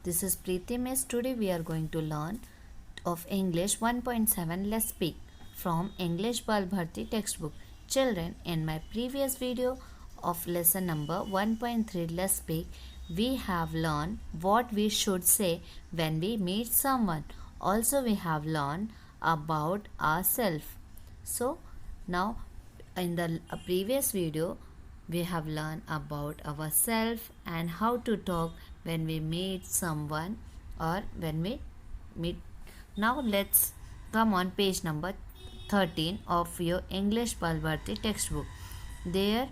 This is Preeti Miss. Today we are going to learn of English 1.7 Let's Speak from English Bal Bharti textbook. Children, in my previous video of lesson number 1.3 Let's Speak, we have learned what we should say when we meet someone. Also, we have learned about ourselves. So, now in the previous video, we have learned about ourselves and how to talk when we meet someone or when we meet. Now let's come on page number 13 of your English Balbharti textbook. There,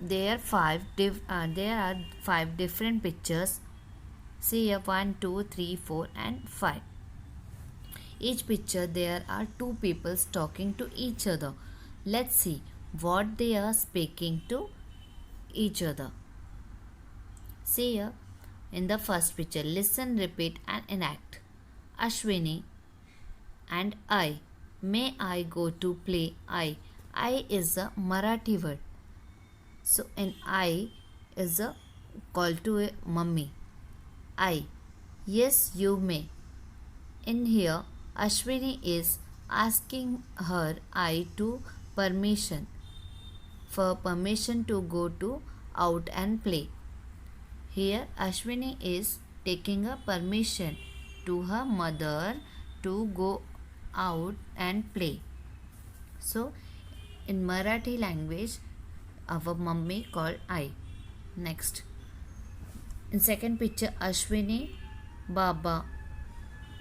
there are five different pictures. See here, 1, 2, 3, 4, and 5. Each picture there are two people talking to each other. Let's see what they are speaking to each other. See here in the first picture, listen, repeat, and enact. Ashwini and I. May I go to play? I is a Marathi word. So in I is a call to a mummy. I. Yes, you may. In here, Ashwini is asking her I to permission for permission to go to out and play. Here Ashwini is taking a permission to her mother to go out and play. So in Marathi language, our mummy called I. Next. In second picture, Ashwini, Baba,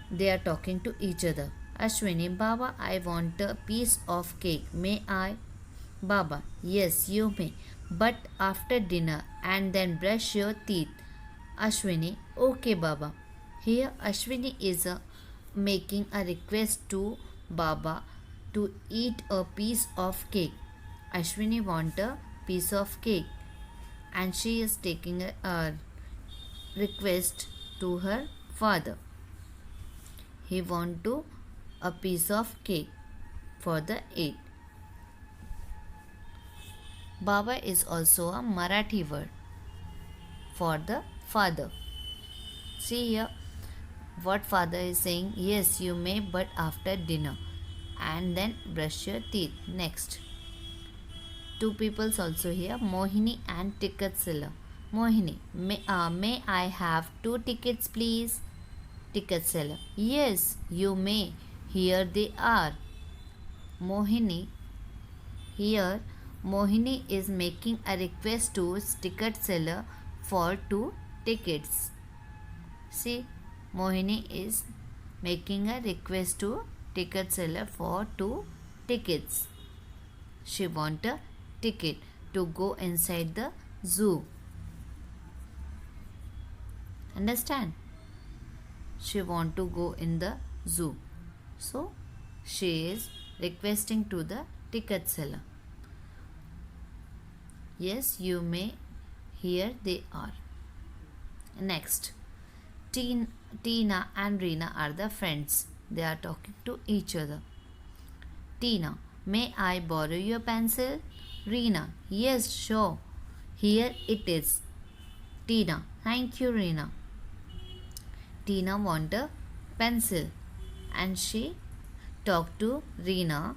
they are talking to each other. Ashwini, Baba, I want a piece of cake. May I? Baba, yes, you may, but after dinner and then brush your teeth. Ashwini, okay, Baba. Here, Ashwini is making a request to Baba to eat a piece of cake. Ashwini want a piece of cake and she is taking a request to her father. He want to a piece of cake for the eat. Baba is also a Marathi word for the father. See here what father is saying. Yes, you may, but after dinner and then brush your teeth. Next. Two peoples also here, Mohini and ticket seller. Mohini, may I have 2 tickets please? Ticket seller, yes, you may. Here they are. Mohini, here Mohini is making a request to ticket seller for 2 tickets. See, Mohini is making a request to ticket seller for 2 tickets. She want a ticket to go inside the zoo. Understand? She want to go in the zoo. So, she is requesting to the ticket seller. Yes, you may. Here they are. Next. Tina and Reena are the friends. They are talking to each other. Tina, may I borrow your pencil? Reena, yes, sure. Here it is. Tina, thank you, Reena. Tina want a pencil and she talked to Reena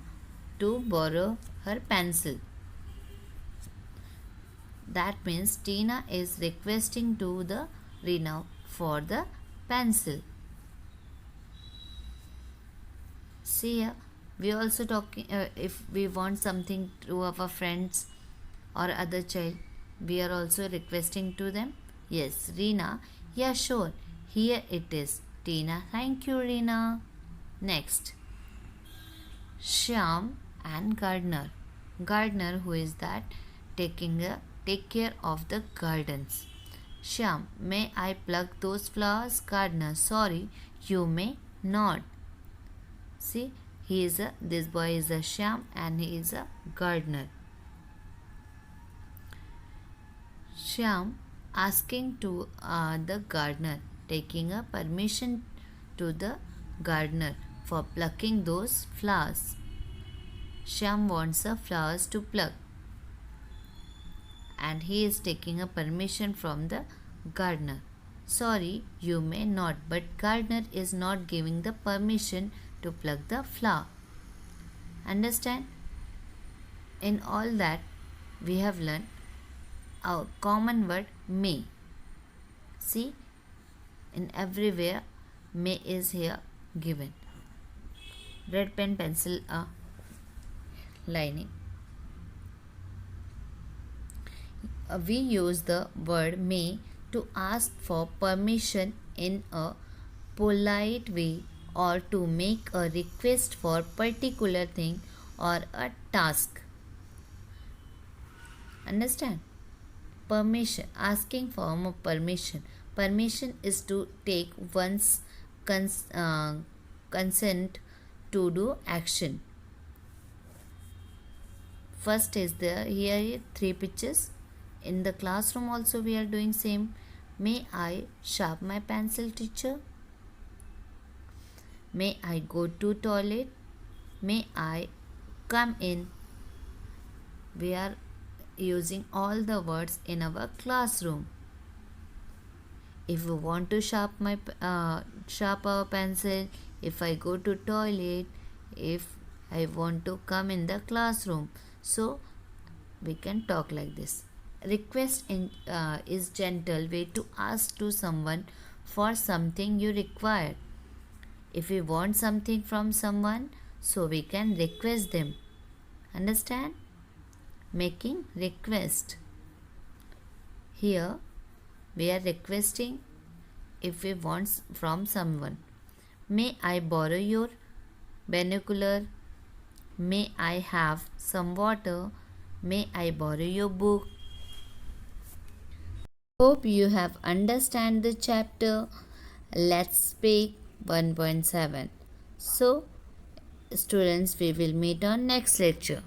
to borrow her pencil. That means Tina is requesting to the Reena for the pencil. See here, we also talking if we want something to our friends or other child, we are also requesting to them. Yes, Reena, yeah, sure. Here it is. Tina, thank you, Reena. Next, Shyam and Gardener. Gardener, who is that? Take care of the gardens. Shyam, may I pluck those flowers? Gardener, sorry, you may not. See, this boy is a Shyam and he is a gardener. Shyam asking to the gardener, taking a permission to the gardener for plucking those flowers. Shyam wants the flowers to pluck and he is taking a permission from the gardener. Sorry, you may not, but gardener is not giving the permission to pluck the flower. Understand? In all that we have learned a common word may. See, in everywhere may is here given. Red pen, pencil, lining. We use the word may to ask for permission in a polite way or to make a request for particular thing or a task. Understand? Permission, asking for permission. Permission is to take one's consent to do action. First is there here three pictures. In the classroom also we are doing same. May I sharpen my pencil, teacher? May I go to toilet? May I come in? We are using all the words in our classroom. If you want to sharpen our pencil, if I go to toilet, if I want to come in the classroom, so we can talk like this. Request is gentle way to ask to someone for something you require. If we want something from someone, so we can request them. Understand? Making request. Here we are requesting if we want from someone. May I borrow your binocular? May I have some water? May I borrow your book? Hope you have understand the chapter. Let's speak 1.7. So students, we will meet on next lecture.